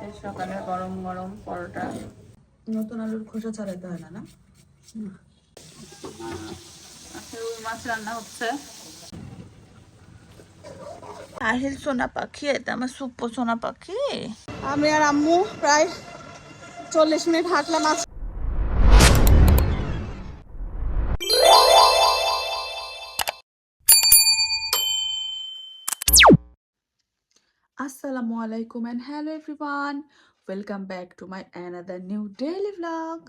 এই সকালে গরম গরম পরোটা। নতুন আলুর খোসা ছাড়াইতে হয় না, না? আজকে রুই মাছ রান্না হচ্ছে। আহিল সোনা পাখি, এটা আমার সুপ্পো সোনা পাখি। আমি আর আম্মু প্রায় 40 minute হাঁটলাম। Assalamu alaikum and hello everyone. Welcome back to my another new daily vlog.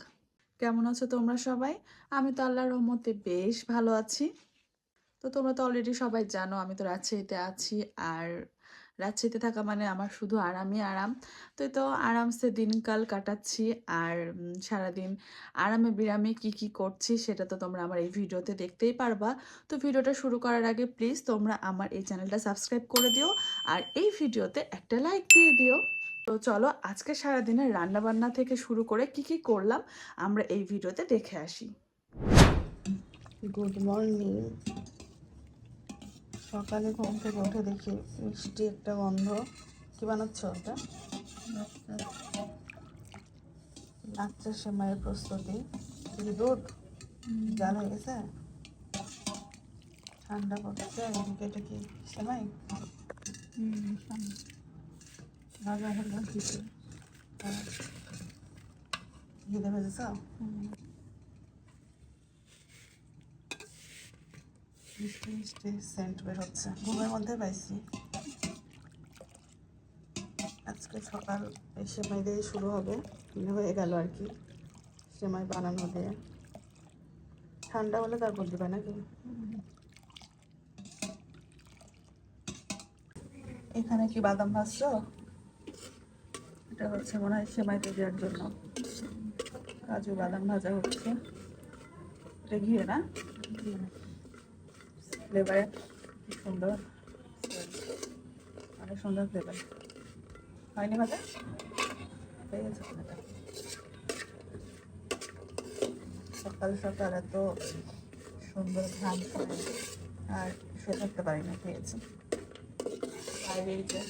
কেমন আছো তোমরা সবাই? আমি তো আল্লাহর রহমতে বেশ ভালো আছি। তো তোমরা তো অলরেডি সবাই জানো আমি তো রাজশাহীতে আছি, আর রাজশাহীতে থাকা মানে আমার শুধু আরামই আরাম। তো এই তো আরামসে দিনকাল কাটাচ্ছি, আর সারাদিন আরামে বিরামে কি কি করছি সেটা তো তোমরা আমার এই ভিডিওতে দেখতেই পারবা। তো ভিডিওটা শুরু করার আগে প্লিজ তোমরা আমার এই চ্যানেলটা সাবস্ক্রাইব করে দিও, আর এই ভিডিওতে একটা লাইক দিয়ে দিও। তো চলো আজকে সারাদিনের রান্নাবান্না থেকে শুরু করে কি কি করলাম আমরা এই ভিডিওতে দেখে আসি। Good morning. সকালে ঘুম থেকে উঠে দেখি মিষ্টি একটা গন্ধ। কি বানাচ্ছ ওটা? লাচ্চা সেমাইয়ের প্রস্তুতি। দুধ জাল হয়ে গেছে, ঠান্ডা করছে। এদিকে এটা কি সেমাই? ভাজা হলো কিছু ঘিতে ভেজেছ? মিষ্টি মিষ্টি সেন্ট বের হচ্ছে, ঘুমের মধ্যে পাইছি। আজকে সকাল এই সেমাই দিয়ে শুরু হবে, হয়ে গেল আর কি সেমাই বানানো দিয়ে। ঠান্ডা হলে তারপর দিবে নাকি? এখানে কি বাদাম ভাজছো? এটা হচ্ছে মনে হয় সেমাই দেওয়ার জন্য কাজু বাদাম ভাজা হচ্ছে। এটা ঘিয়ে না? ফ্লেভারে সুন্দর, অনেক সুন্দর ফ্লেভার। হয়নি ভাজা? হয়ে গেছে। সকাল সকাল এত সুন্দর ঘাম শুনে আর শুয়ে থাকতে পারি না, খেয়েছি। বাইরে এই যে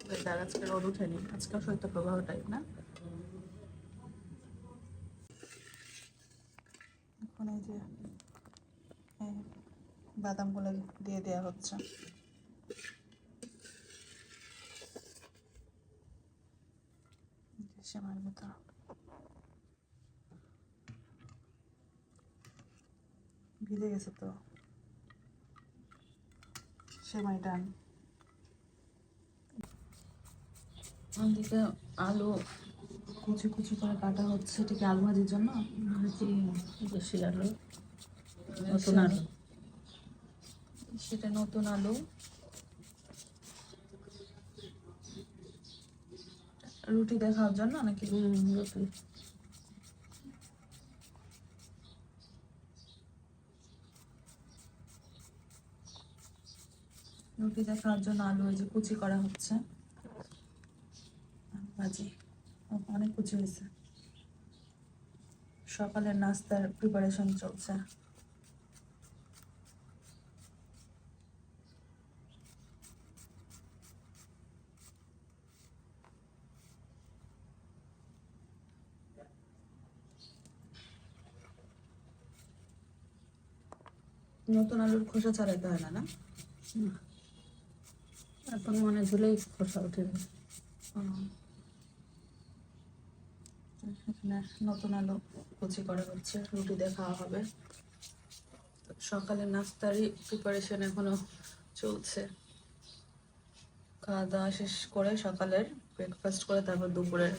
ওয়েদার, আজকে রোদ উঠেনি, আজকে শৈত্যপ্রবাহ টাইপ না। এখন এই যে বাদামগুলো দিয়ে দেওয়া হচ্ছে। সেমাইয়ের মতো ভিজে গেছে তো সেমাইটা। ওদিকে আলু কুচি কুচি করে কাটা হচ্ছে, এটাকে আলু ভাজির জন্য। দেশি আলু, নতুন আলু, সেটা নতুন আলু। রুটি দিয়ে খাওয়ার জন্য নাকি? রুটি। রুটি দিয়ে খাওয়ার জন্য আলু এই যে কুচি করা হচ্ছে, ভাজি। অনেক কুচি হয়েছে। সকালের নাস্তার প্রিপারেশন চলছে। নতুন আলুর খোসা ছাড়াইতে হয় না, না? এখন মনে ঝুলেই খোসা উঠে যায়। নতুন আলু কুচি করা হচ্ছে, রুটি দিয়ে খাওয়া হবে। সকালের নাস্তারই প্রিপারেশন এখনো চলছে। খাওয়া দাওয়া শেষ করে সকালের ব্রেকফাস্ট করে তারপর দুপুরের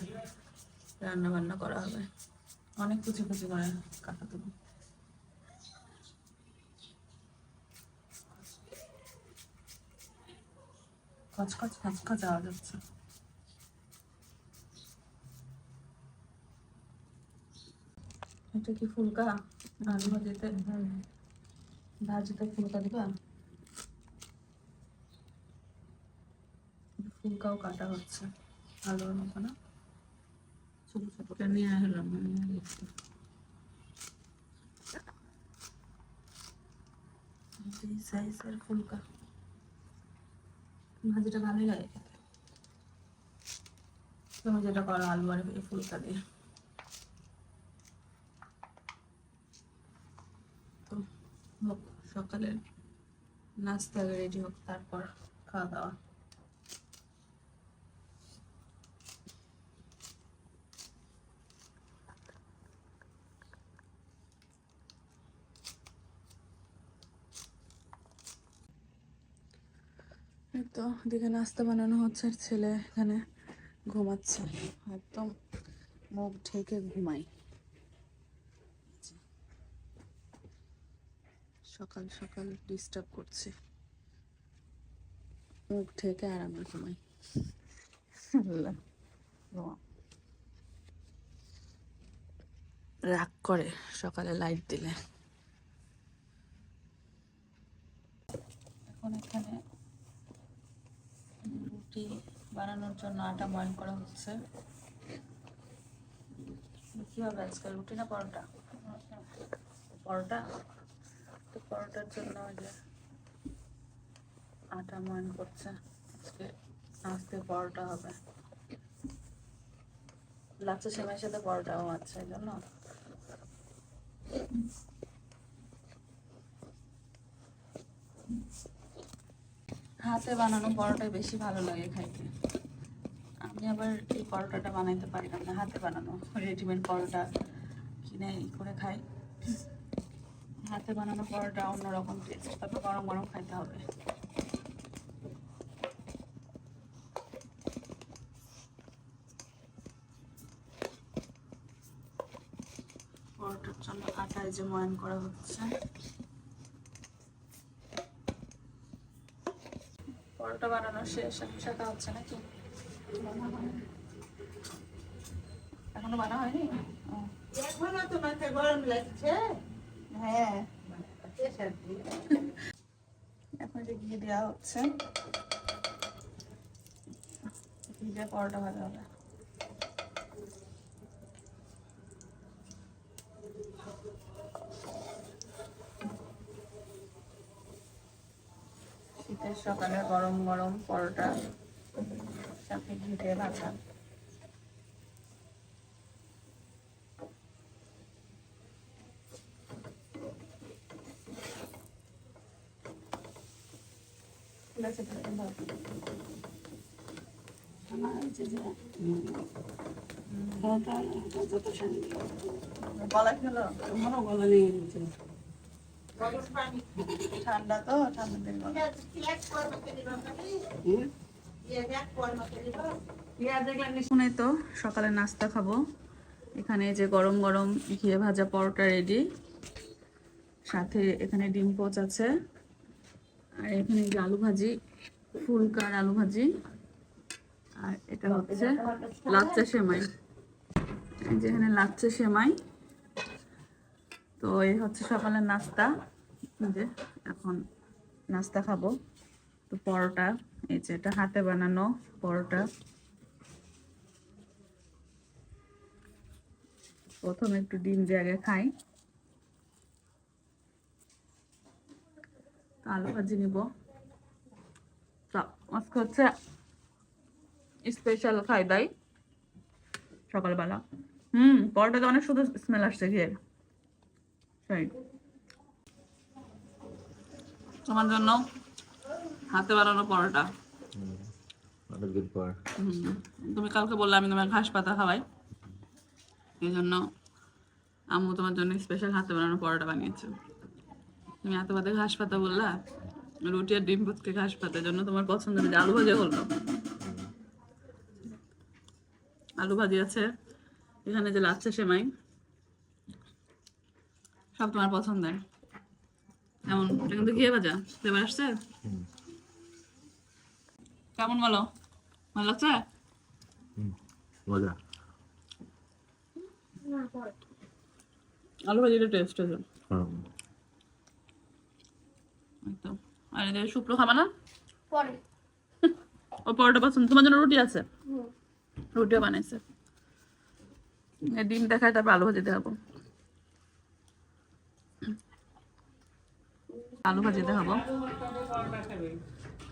রান্না বান্না করা হবে। অনেক কুচি কুচি করে কাটা দেবো। খচখচ খচখচ আওয়াজ হচ্ছে। এটা কি ফুলকা? আলু ভাজিতে ভাজিতে ফুলকা দিবা? ফুলকাও কাটা হচ্ছে আলুর মতো না, ছোট ছোট নিয়ে এলাম। সাইজের ফুলকা ভাজিটা ভালোই লাগে খেতে। তুমি যেটা করো আলু আর এই ফুলকা দিয়ে। তো হোক, সকালের নাস্তা রেডি হোক, তারপর খাওয়া দাওয়া। এই তো এদিকে নাস্তা বানানো হচ্ছে, আর ছেলে এখানে ঘুমাচ্ছে, একদম মুখ ঢেকে ঘুমাই। সকাল সকাল ডিস্টার্ব করছে, মুখ ঢেকে আরামে ঘুমাই। রাগ করে সকালে লাইট দিলে। এখন এখানে রুটি বানানোর জন্য আটা ময়ন করা হচ্ছে। কি হবে আজকাল, রুটি না পরোটা? পরোটা। তো পরোটার জন্য যে আটা ময়ন করছে, আজকে আজকে পরোটা হবে। লাচ্ছা সেমাইয়ের সাথে পরোটাও আছে, এই জন্য হাতে বানানো পরোটাই বেশি ভালো লাগে খাইতে। আমি আবার এই পরোটাটা বানাইতে পারি না, হাতে বানানো রেডিমেড পরোটা কিনে করে খাই। হাতে বানানো পরোটা অন্যরকম টেস্ট, তবে গরম গরম খাইতে হবে। পরোটার জন্য আটায় যে ময়ান করা হচ্ছে। পরোটা বানানো শেষ, এখন শাখা হচ্ছে নাকি? এখনো বানা হয়নি? এখনো তো মাথায় গরম লাগছে। হ্যাঁ, এখন যে ঘি দেওয়া হচ্ছে, ঘি দিয়ে পরোটা ভাজা হবে। শীতের সকালে গরম গরম পরোটা সাথে ঘি দিয়ে ভাজা। গলা খেলো? আমারও গলা নিয়ে নিচ্ছে। ঠান্ডা তো, ঠান্ডা দিন গলা। এখন এই তো সকালে নাস্তা খাবো। এখানে যে গরম গরম ঘিয়ে ভাজা পরোটা রেডি, সাথে এখানে ডিম পোচ আছে, আর এখানে যে আলু ভাজি, ফুলকার আলু ভাজি, আর এটা হচ্ছে লাচ্চা সেমাই। এই যে এখানে লাচ্চা সেমাই। তো এই হচ্ছে সকালের নাস্তা। যে এখন নাস্তা খাবো। তো পরোটা, এই যে এটা হাতে বানানো পরোটা। প্রথমে একটু ডিম দিয়ে আগে খাই, আলু ভাজি নিব। আজকে হচ্ছে স্পেশাল খাই দাই সকালবেলা। পরোটাতে অনেক শুধু স্মেল আসছে ঘিয়ের। সেই তোমার জন্য হাতে বানানো পরোটা। অনেকদিন পর। তুমি কালকে বললে আমি তোমার ঘাস পাতা খাওয়াই, এই জন্য আম্মু তোমার জন্য স্পেশাল হাতে বানানো পরোটা বানিয়েছে। তুমি হাতে পাতে ঘাস পাতা বললা, রুটি আর ডিম পুচকে ঘাস পাতার জন্য তোমার পছন্দের যে আলু ভাজা হলো। আলু ভাজি আছে, এখানে যে লাচ্ছা সেমাই, সব তোমার পছন্দের। এমন এটা কিন্তু ঘিয়ে ভাজা ফ্লেভার আসছে। কেমন বলো, ভালো লাগছে? মজা। আলু ভাজিটা টেস্ট আছে হুম। একদম। আর এদের শুক্র খাবা না? পরে ও পরোটা পছন্দ, তোমার জন্য রুটি আছে, রুটিও বানাইছে। ডিম দেখায়, তারপর আলু ভাজি দেখাবো। আলু ভাজি দেখাবো।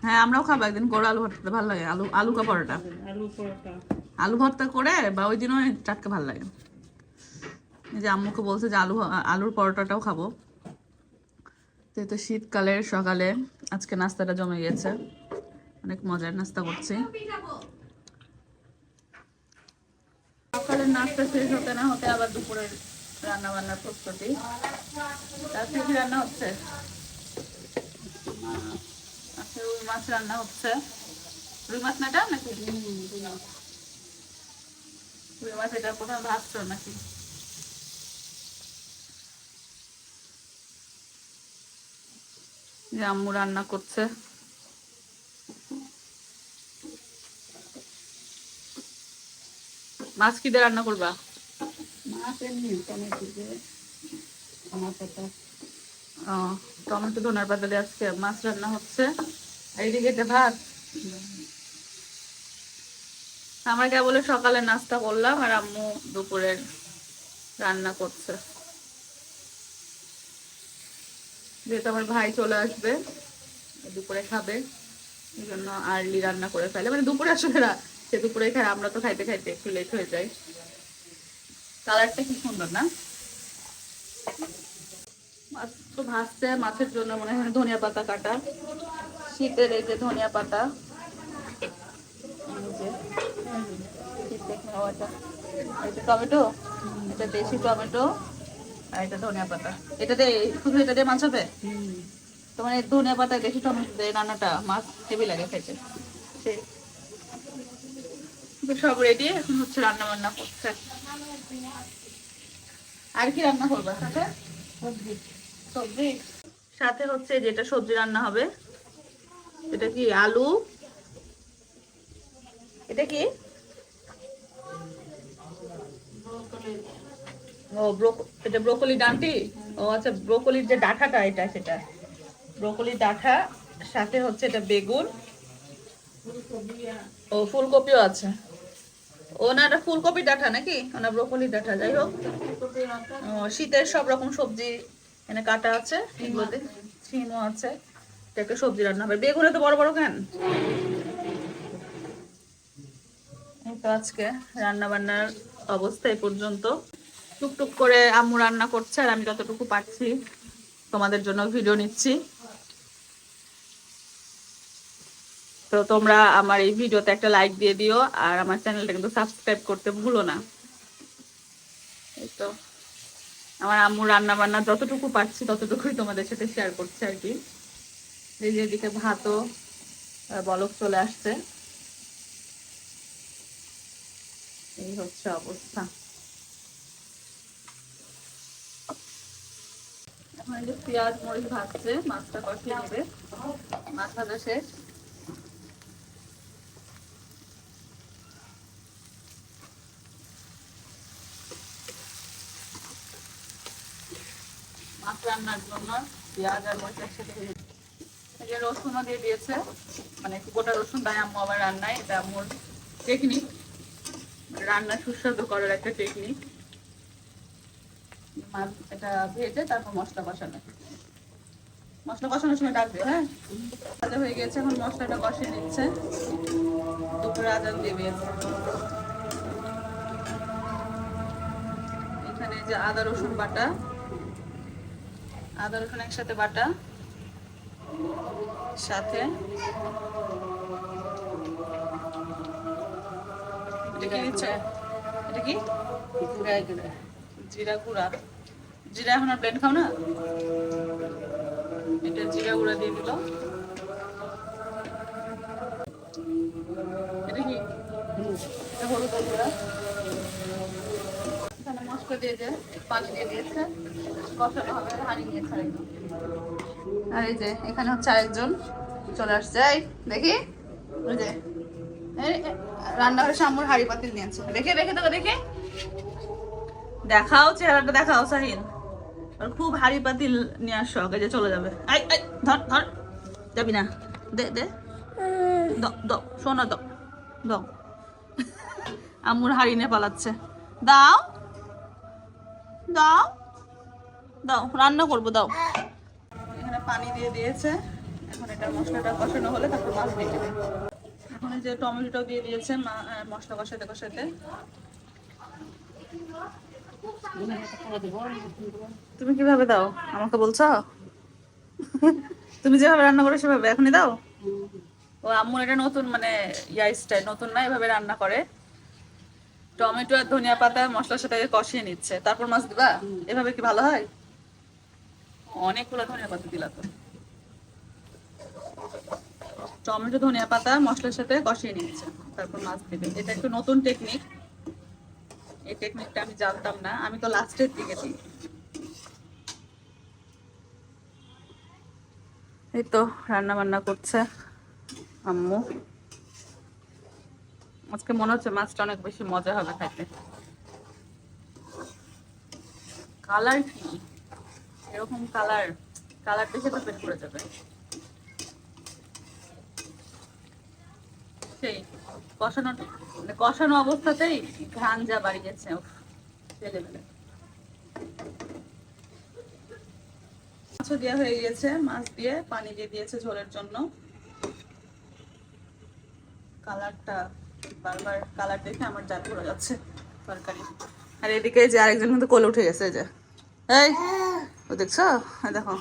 হ্যাঁ আমরাও খাবো একদিন, গরু আলু ভর্তা ভালো লাগে, আলু আলু কা পরোটা, আলু পরোটা। আলু ভর্তা করে বা ওই দিনও টাটকা ভালো লাগে। এই যে আম্মুকে বলছে যে আলুর পরোটাটাও খাবো। তো শীতকালের সকালে আজকে নাস্তাটা জমে গেছে, অনেক মজার নাস্তা করছি। সকালের নাস্তা শেষ হতে না হতে আবার দুপুরের রান্না বান্নার প্রস্তুতি। তারপরে কি রান্না হচ্ছে? আজকে রুই মাছ রান্না হচ্ছে। রুই মাছ না এটা নাকি? রুই মাছ এটা কোথাও ভাজছো নাকি? যে আম্মু রান্না করছে। মাছ কি দিয়ে রান্না করবা? মাছ এমনি টমেটো দিয়ে আমার পাতা। ও, টমেটো ধনার পাতা দিয়ে আজকে মাছ রান্না হচ্ছে। আর এইদিকে এটা ভাত। আমরা কেবল সকালে নাস্তা করলাম আর আম্মু দুপুরের রান্না করছে। যেহেতু আমার ভাই চলে আসবে, দুপুরে খাবে, এই জন্য আর্লি রান্না করে ফেলে। মানে দুপুরে আসলে সে দুপুরে খায়, আমরা তো খাইতে খাইতে একটু লেট হয়ে যায়। কালারটা কি সুন্দর না? মাছ তো ভাজছে, মাছের জন্য মনে হয় ধনিয়া পাতা কাটা, শীতের এই যে ধনিয়া পাতা, এই যে শীতের খাওয়াটা, এটা টমেটো, এটা দেশি টমেটো, আর এটা ধনিয়া পাতা। এটাতে শুধু এটা দিয়ে মাছ হবে? তোমার এই ধনিয়া পাতা দেশি টমেটো দিয়ে রান্নাটা মাছ হেভি লাগে খেতে। সেই তো সব রেডি, এখন হচ্ছে রান্না বান্না করছে। আর কি রান্না করবা সাথে? সবজি। সবজি সাথে হচ্ছে যেটা সবজি রান্না হবে, এটা কি আলু, এটা কি? ও এটা ব্রোকলি ডাঁটি। ও আচ্ছা, ব্রোকলির যে ডাঁটাটা এটা, সেটা ব্রোকলির ডাঁটা। সাথে হচ্ছে এটা বেগুন, ও ফুলকপিও আছে। ও না, এটা ফুলকপির ডাঁটা নাকি, না ব্রোকলির ডাঁটা, যাই হোক। ও, শীতের সব রকম সবজি এখানে কাটা আছে, এগুলোতে সিমও আছে। এটা একটা সবজি রান্না হবে। বেগুনে তো বড় বড় কেন? এই তো আজকে রান্না বান্নার অবস্থা এই পর্যন্ত। টুকটুক করে আম্মু রান্না করছে আর আমি যতটুকু পারছি তোমাদের জন্য ভিডিও নিচ্ছি। তো তোমরা আমার এই ভিডিওতে একটা লাইক দিয়ে দিও আর আমার চ্যানেলটা কিন্তু সাবস্ক্রাইব করতে ভুলো না। এই তো আমার আম্মু রান্না বান্না যতটুকু পারছি ততটুকুই তোমাদের সাথে শেয়ার করছে আর কি। এই যে এদিকে ভাতও বলক চলে আসছে। এই হচ্ছে অবস্থা। এখন এই যে পেঁয়াজ মরিচ ভাজছে, মাছটা কষিয়ে নেবে। মাছ ভাজা শেষ। মাছ রান্নার জন্য পেঁয়াজ আর মরিচ একসাথে ভেজে, এই যে রসুনও দিয়ে দিয়েছে, মানে একটু গোটা রসুন দেয় আম্মু আবার রান্নায়, এটা আম্মুর টেকনিক, রান্না সুস্বাদু করার একটা টেকনিক। মাছ এটা ভেজে তারপর মশলা কষানো, মশলা কষানোর সময় ডাকবে। হ্যাঁ, ভাজা হয়ে গেছে, এখন মশলাটা কষিয়ে নিচ্ছে। দুপুরে আজান দেবে। এখানে যে আদা রসুন বাটা, আদা রসুন একসাথে বাটা, সাথে এটা কি দিচ্ছে? এটা কি? জিরা গুঁড়া। জিরা এখন আর ব্লেন্ড খাও না, এটা জিরা গুঁড়া দিয়ে দিল। এটা কি? এটা হলুদ গুঁড়া। এখানে মশলা দিয়ে যে পানি দিয়ে দিয়েছে, কষানো হবে, হাঁড়ি নিয়েছে আরেকজন। আর এই যে এখানে হচ্ছে আরেকজন চলে আসছে, এই দেখি ওই যে রান্নাঘরের সামনে হাঁড়ি পাতিল নিয়েছে, দেখে দেখে তোকে দেখে দেখাও, চেহারাটা দেখাও সাহিল। আর খুব হাঁড়ি পাতিল নিয়ে আসো, আগে যে চলে যাবে। আই আই ধর ধর, যাবি না, দে দে, দাও দাও সোনা, দাও দাও। আম্মুর হাঁড়ি নিয়ে পালাচ্ছে, দাও দাও দাও, রান্না করবো, দাও। এখানে পানি দিয়ে দিয়েছে, এখন এটা মশলাটা কষানো হলে তারপর মাছ দিয়ে দেবে। এখন এই যে টমেটোটাও দিয়ে দিয়েছে মশলা কষাতে কষাতে। তুমি কিভাবে দাও আমাকে বলছো? তুমি যেভাবে রান্না করো সেভাবে এখনই দাও? ও আম্মুর এটা নতুন মানে স্টাইল, নতুন না, এভাবে রান্না করে। টমেটো আর ধনিয়া পাতা মশলার সাথে আগে কষিয়ে নিচ্ছে, তারপর মাছ দিবা। এভাবে কি ভালো হয়? অনেকগুলো ধনিয়া পাতা দিলা তো। টমেটো ধনিয়া পাতা মশলার সাথে কষিয়ে নিচ্ছে, তারপর মাছ দিবে। এটা একটু নতুন টেকনিক, এই টেকনিকটা আমি জানতাম না, আমি তো লাস্টের দিকে দিই। এই তো রান্না বান্না করছে আম্মু। আজকে মনে হচ্ছে মাছটা অনেক বেশি মজা হবে খাইতে। কালার কি এরকম কালার, কালার দেখে তো পেট ভরে যাবে। সেই কষানো মানে কষানো অবস্থাতেই ঘ্রাণ যা বাড়িয়েছে, উফ, ছেলেবেলে। মাছও দেওয়া হয়ে গিয়েছে, মাছ দিয়ে পানি দিয়ে দিয়েছে ঝোলের জন্য। কালারটা বারবার কালার দেখে আমার জাল পড়ে যাচ্ছে তরকারি। আর এদিকে যে আরেকজন কিন্তু কোলে উঠে গেছে, এই যে এই ও দেখছো, এই দেখো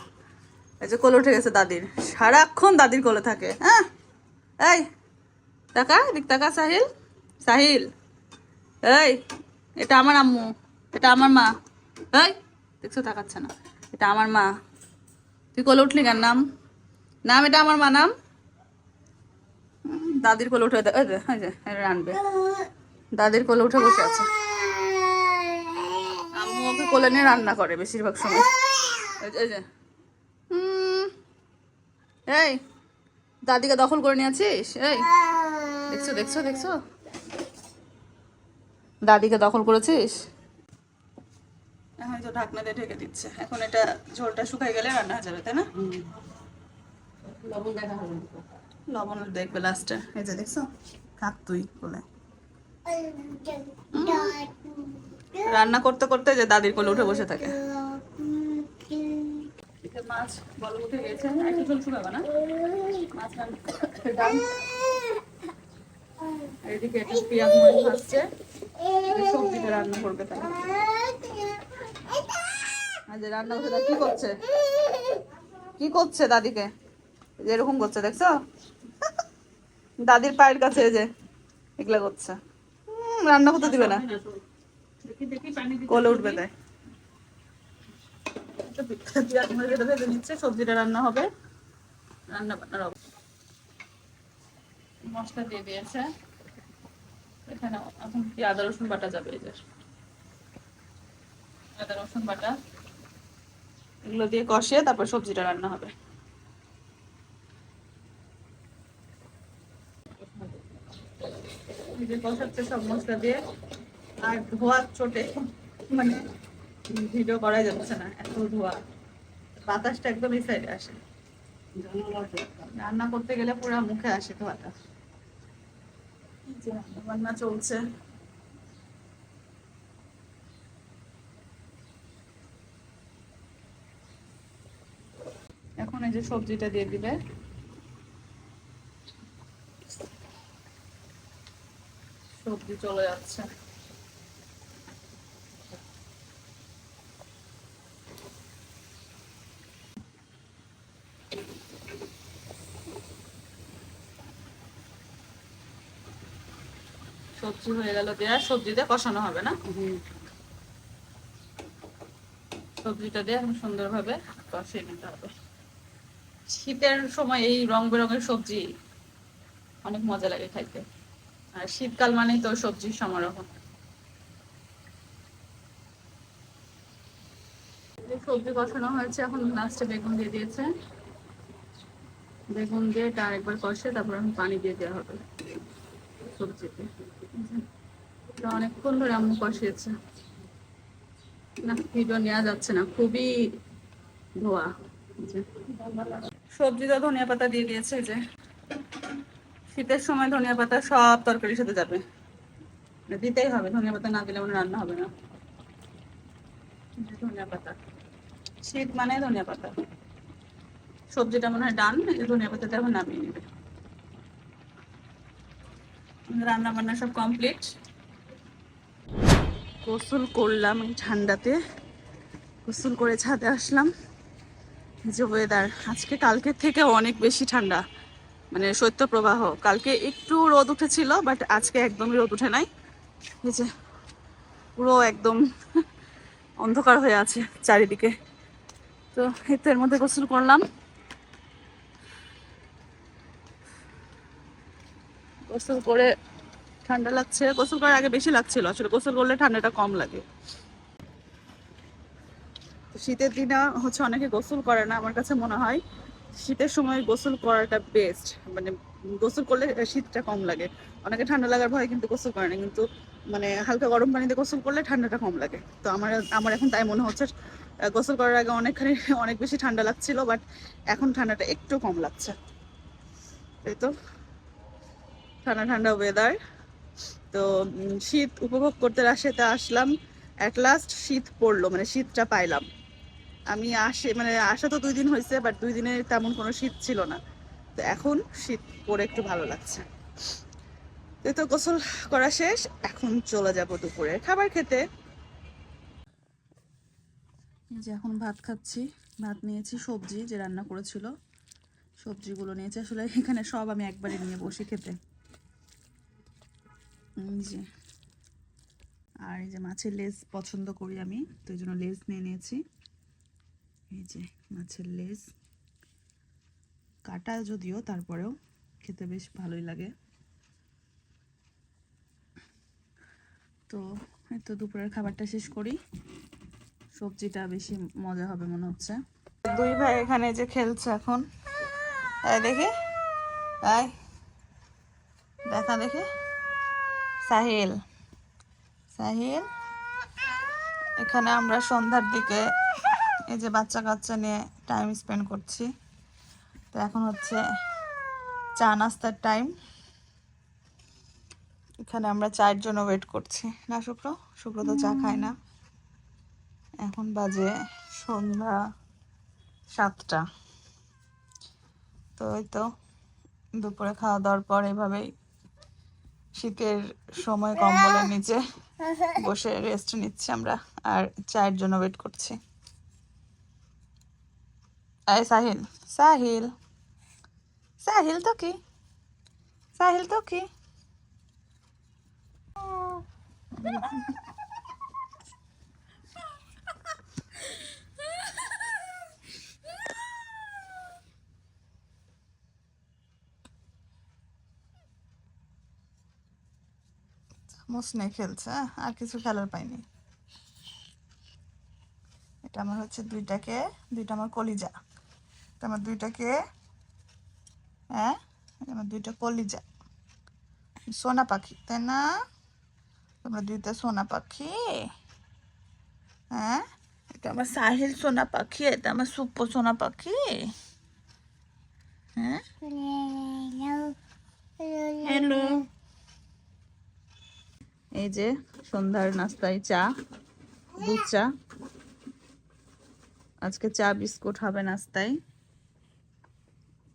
এই যে কোলে উঠে গেছে দাদির, সারাক্ষণ দাদির কোলে থাকে। হ্যাঁ এই তাকা এদিক তাকা, সাহিল সাহিল, এই এটা আমার আম্মু, এটা আমার মা। এই দেখছো তাকাচ্ছে না, এটা আমার মা। তুই কোলে উঠলি কেন? নাম নাম, এটা আমার মা, নাম। দাদির কোলে উঠে ওই যে আনবে, দাদির কোলে উঠে বসে আছে। আম্মু ওকে কোলে নিয়ে রান্না করে বেশিরভাগ সময়। এই যে এই দাদিকে দখল করে নিয়েছিস, এই দেখছো দেখছো দেখছো, দাদিকে দখল করেছিস। এখন তো ঢাকনা দিয়ে ঢেকে দিচ্ছে, এখন এটা ঝোলটা শুকাই গেলে রান্না হয়ে যাবে, তাই না? লবণ দেখবে লাস্টে, এই যে দেখছো, থাক তুই বলে। রান্না করতে করতে যে দাদির কোলে উঠে বসে থাকে। মাছ বল উঠে গেছে, একটু ঝোল শুকাবে না মাছ রান্না। এদিকে এটা পেঁয়াজ মরিচ ভাজছে, সবজিটা রান্না করবে। তাই যে রান্না করছে, কি করছে কি করছে দাদিকে এরকম করছে, দেখছো? দাদির পায়ের কাছে যে এগুলা করছে, রান্না করতে দিবে না, কোলে উঠবে। তাই ভেজে নিচ্ছে, সবজিটা রান্না হবে, রান্না বান্নার মশলা দিয়ে দিয়েছে। এখানে এখন কি আদা রসুন বাটা যাবে, এই যে আদা রসুন বাটা, এগুলো দিয়ে কষিয়ে তারপর সবজিটা রান্না হবে। কষাচ্ছে সব মশলা দিয়ে, আর ধোয়ার চোটে মানে ভিডিও করা যাচ্ছে না, এত ধোয়া, বাতাসটা একদম এই সাইডে আসে। রান্না করতে গেলে পুরো মুখে আসে ধোয়াটা। রান্না চলছে। এখন এই যে সবজিটা দিয়ে দিবে, সবজি চলে যাচ্ছে। সবজি হয়ে গেল দেয়া, সবজি দিয়ে কষানো হবে না, সবজিটা দিয়ে এখন সুন্দরভাবে কষিয়ে নিতে হবে। শীতের সময় এই রং বেরঙের সবজি অনেক মজা লাগে খাইতে, আর শীতকাল মানেই তো সবজির সমারোহ। সবজি কষানো হয়েছে, এখন লাস্টে বেগুন দিয়ে দিয়েছে, বেগুন দিয়ে এটা আরেকবার কষে তারপর এখন পানি দিয়ে দেওয়া হবে সবজিতে। অনেকক্ষণ ধরে আম্মু কষিয়েছে, না ভিডিও নেওয়া যাচ্ছে না, খুবই ধোয়া। সবজিটা ধনিয়া পাতা দিয়ে দিয়েছে, যে শীতের সময় ধনিয়া পাতা সব তরকারির সাথে যাবে, দিতেই হবে, ধনিয়া পাতা না দিলে মানে রান্না হবে না। ধনিয়া পাতা, শীত মানে ধনিয়া পাতা, সবজিটা মনে হয় ডান, এই ধনিয়া পাতাটা এখন নামিয়ে নেবে। রান্না বান্না সব কমপ্লিট। গোসল করলাম এই ঠান্ডাতে, গোসল করে ছাদে আসলাম। যে ওয়েদার আজকে কালকের থেকে অনেক বেশি ঠান্ডা, মানে শৈত্যপ্রবাহ। কালকে একটু রোদ উঠেছিল, বাট আজকে একদমই রোদ উঠে নাই। এই যে পুরো একদম অন্ধকার হয়ে আছে চারিদিকে। তো এই তো এর মধ্যে গোসল করলাম। গোসল করে ঠান্ডা লাগছে, গোসল করার আগে বেশি লাগছিল, আসলে গোসল করলে ঠান্ডাটা কম লাগে। শীতের দিনে হচ্ছে অনেকে গোসল করে না, আমার কাছে মনে হয় শীতের সময় গোসল করাটা বেস্ট, মানে গোসল করলে শীতটা কম লাগে। অনেকে ঠান্ডা লাগার ভয় কিন্তু গোসল করে না, কিন্তু মানে হালকা গরম পানিতে গোসল করলে ঠান্ডাটা কম লাগে। তো আমার এখন তাই মনে হচ্ছে, গোসল করার আগে অনেক বেশি ঠান্ডা লাগছিল, বাট এখন ঠান্ডাটা একটু কম লাগছে। এই তো ঠান্ডা ঠান্ডা ওয়েদার। তো শীত উপভোগ করতে রাশিয়াতে আসলাম, অ্যাট লাস্ট শীত পড়লো, মানে শীতটা পাইলাম। আমি মানে আসা তো 2 দিন হয়েছে, বাট 2 দিনে তেমন কোনো শীত ছিল না। তো এখন শীত পড়ে একটু ভালো লাগছে। তো গোসল করা শেষ, এখন চলে যাব দুপুরে খাবার খেতে। এই যে এখন ভাত খাচ্ছি। ভাত নিয়েছি, সবজি যে রান্না করেছিল সবজিগুলো নিয়েছি। আসলে এখানে সব আমি একবারে নিয়ে বসে খেতে। এই যে, আর এই যে মাছের লেজ পছন্দ করি আমি, তো এই জন্য লেজ নিয়ে নিয়েছি। এই যে মাছের লেজ, কাটা যদিও, তারপরেও খেতে বেশ ভালোই লাগে। তো এই তো দুপুরের খাবারটা শেষ করি, সবজিটা বেশি মজা হবে মনে হচ্ছে। 2 ভাই এখানে যে খেলছে এখন, এই দেখি, এই দেখা দেখি, সাহিল সাহিল। এখানে আমরা সন্ধ্যার দিকে এই যে বাচ্চা কাচ্চা নিয়ে টাইম স্পেন্ড করছি। তো এখন হচ্ছে চা নাস্তার টাইম। এখানে আমরা চায়ের জন্য ওয়েট করছি। না শুক্র, শুক্র তো চা খায় না। এখন বাজে সন্ধ্যা 7টা। তো এই তো দুপুরে খাওয়া দাওয়ার পর এভাবেই শীতের সময় কম্বলের নিচে বসে রেস্ট নিচ্ছি আমরা, আর চায়ের জন্য ওয়েট করছি। এই সাহিল, সাহিল, সাহিল তো কি, সাহিল তো কি, মুসনে খেলছে, আর কিছু খেলার পাইনি। এটা আমার হচ্ছে দুইটা আমার কলিজা। এটা আমার দুইটাকে, হ্যাঁ আমার দুইটা কলিজা, সোনা পাখি, তাই না? তোমরা দুইটা সোনা পাখি। হ্যাঁ, এটা আমার সাহিল সোনা পাখি, এটা আমার সুপ্প সোনা পাখি। হ্যাঁ, হ্যালো। এই যে সন্ধ্যার নাস্তায় চা, দুধ চা। আজকে চা বিস্কুট হবে নাস্তায়।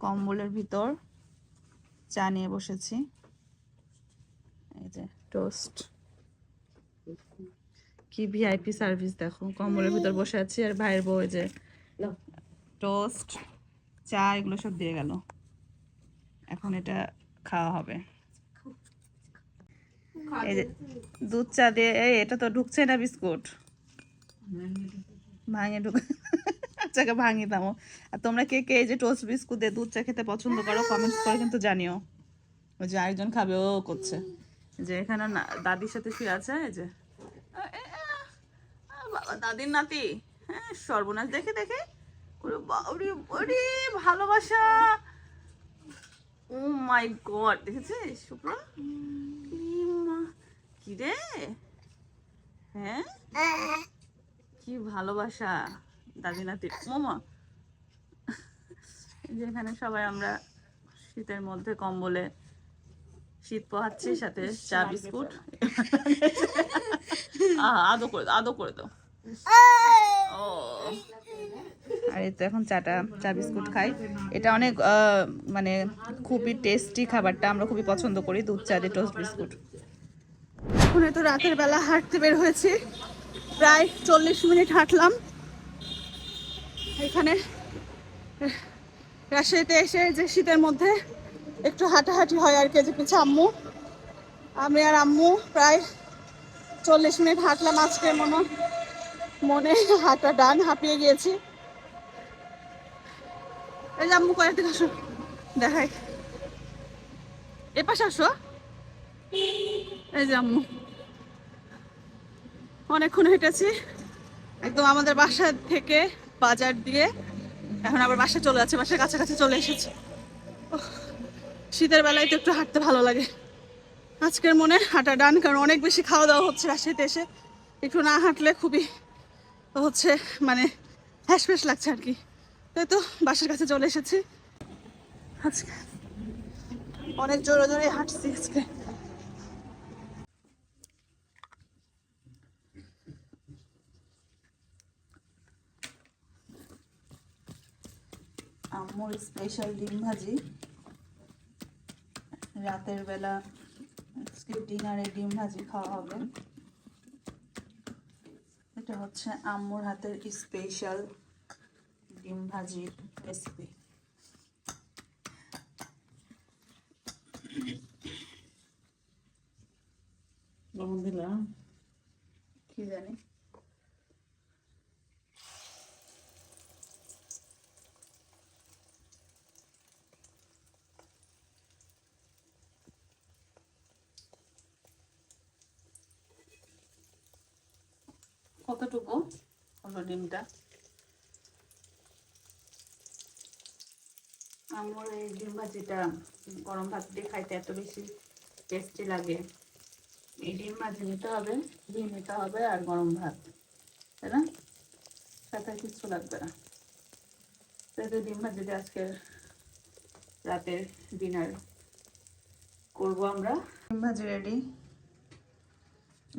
কম্বলের ভিতর চা নিয়ে বসেছি। এই যে টোস্ট, কি ভিআইপি সার্ভিস দেখো, কম্বলের ভিতর বসে আছি আর ভাইয়ের বউ যে টোস্ট চা এগুলো সব দিয়ে গেল। এখন এটা খাওয়া হবে। এই যে দুধ চা দিয়ে, এই এটা তো ঢুকছে না বিস্কুট, ভাঙে ঢুক আচ্ছা ভাঙি দামো। আর তোমরা কে কে এই যে টোস্ট বিস্কুট দিয়ে দুধ চা খেতে পছন্দ করো কমেন্টস করে কিন্তু জানিও। ওই যে আরেকজন খাবে, ও করছে যে এখানে দাদির সাথে শুয়ে আছে। এই যে বাবা দাদির নাতি, হ্যাঁ সর্বনাশ, দেখে দেখে ওরে বাউরি ওরে ভালোবাসা। ও মাই গড, দেখেছিস শুক্র কি রে, হ্যাঁ কি ভালোবাসা দাদি নাতির। মোমা যেখানে সবাই আমরা শীতের মধ্যে কম্বলে শীত পোহাচ্ছি, সাথে চা বিস্কুট। আদো করে দাও, আদো করে দাও। ও আর এই তো এখন চা বিস্কুট খাই। এটা অনেক মানে খুবই টেস্টি খাবারটা, আমরা খুবই পছন্দ করি, দুধ চা দিয়ে টোস্ট বিস্কুট। এখন তো রাতের বেলা হাঁটতে বের হয়েছি, প্রায় 40 মিনিট হাঁটলাম। এখানে রাজশাহীতে এসে যে শীতের মধ্যে একটু হাঁটাহাঁটি হয় আর কি, যে পিছে আম্মু, আমি আর আম্মু প্রায় 40 মিনিট হাঁটলাম আজকের মনে হাঁটা ডান, হাঁপিয়ে গিয়েছি। এই যে আম্মু কয়েকদিন আসো দেখাই, এ পাশে আসো। এই যে আম্মু, অনেকক্ষণ হেঁটেছি একদম আমাদের বাসা থেকে বাজার দিয়ে, এখন আবার বাসায় চলে যাচ্ছে, বাসার কাছাকাছি চলে এসেছি। শীতের বেলায় তো একটু হাঁটতে ভালো লাগে। আজকের মনে হাঁটা ডান, কারণ অনেক বেশি খাওয়া দাওয়া হচ্ছে রাজশাহীতে এসে, একটু না হাঁটলে খুবই হচ্ছে মানে হ্যাসফ্যাস লাগছে আর কি। তাই তো বাসার কাছে চলে এসেছি। আজকে অনেক জোরে জোরে হাঁটছি আজকে। আম্মুর স্পেশাল ডিম ভাজি, রাতের বেলা ডিনারে ডিম ভাজি খাওয়া হবে। এটা হচ্ছে আম্মুর হাতের স্পেশাল ডিম ভাজি রেসিপি। লবণ দিলাম কি জানি, কতটুকু হলো ডিমটা। আমার এই ডিম ভাজিটা গরম ভাত দিয়ে খাইতে এত বেশি টেস্টি লাগে। এই ডিম ভাজি নিতে হবে, ডিম নিতে হবে আর গরম ভাত, তাই না, সাথে কিছু লাগবে না। তাই ডিম ভাজি দিয়ে আজকে রাতের ডিনার করবো আমরা। ডিম ভাজি রেডি,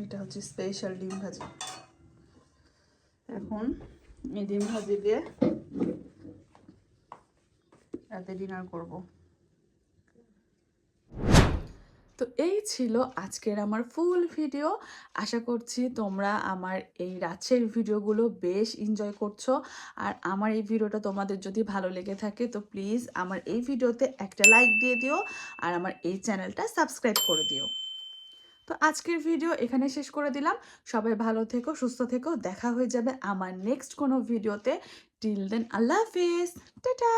এটা হচ্ছে স্পেশাল ডিম ভাজি। এখন এই ডিম ভাজি দিয়ে রাতে ডিনার করব। তো এই ছিল আজকের আমার ফুল ভিডিও। আশা করছি তোমরা আমার এই রাতের ভিডিওগুলো বেশ এনজয় করছো। আর আমার এই ভিডিওটা তোমাদের যদি ভালো লেগে থাকে তো প্লিজ আমার এই ভিডিওতে একটা লাইক দিয়ে দিও আর আমার এই চ্যানেলটা সাবস্ক্রাইব করে দিও। তো আজকের ভিডিও এখানে শেষ করে দিলাম। সবাই ভালো থেকো, সুস্থ থেকো, দেখা হয়ে যাবে আমার নেক্সট কোনো ভিডিওতে। টিল দেন আল্লাহ হাফিজ, টাটা।